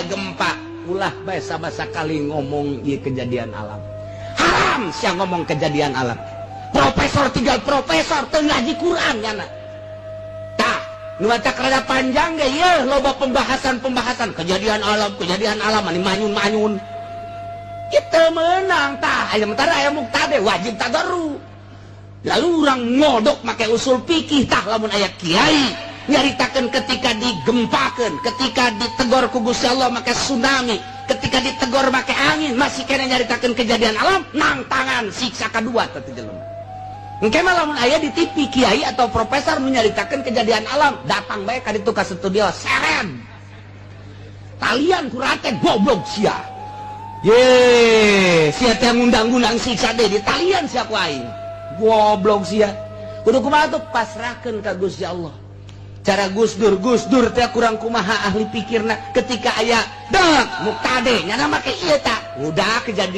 gempa ulah bae sabasa kali ngomong ieu kejadian alam. Haram sia ngomong kejadian alam. Profesor tinggal profesor teu ngaji Quran nya. Tah, nu maca rada panjang ge ieu loba pembahasan kejadian alam ani manyun-manyun. Kita menang tah aya mentara aya muktade wajib tadarru. Lalu orang ngodok make usul fikih tah lamun aya kiai nyaritakeun ketika digempakeun, ketika ditegor ku Gusti Allah make tsunami, ketika ditegor make angin masih kena nyaritakeun kejadian alam nang tangan siksa kadua teh jelema. Engke mah lamun aya di TV kiai atau profesor menyaritakeun kejadian alam datang bae ka ditu ka studio seren. Talian kurate goblok sia. Ye, sia teh ngundang-undang siksa deui di talian sia ku aing. Goblok sia. Kudu kumaha tuh pasrahkeun ka Gusti Allah. Cara Gus Dur teh kurang kumaha ahli pikirna ketika aya deuk muktade nya make ieu tah udah kejadian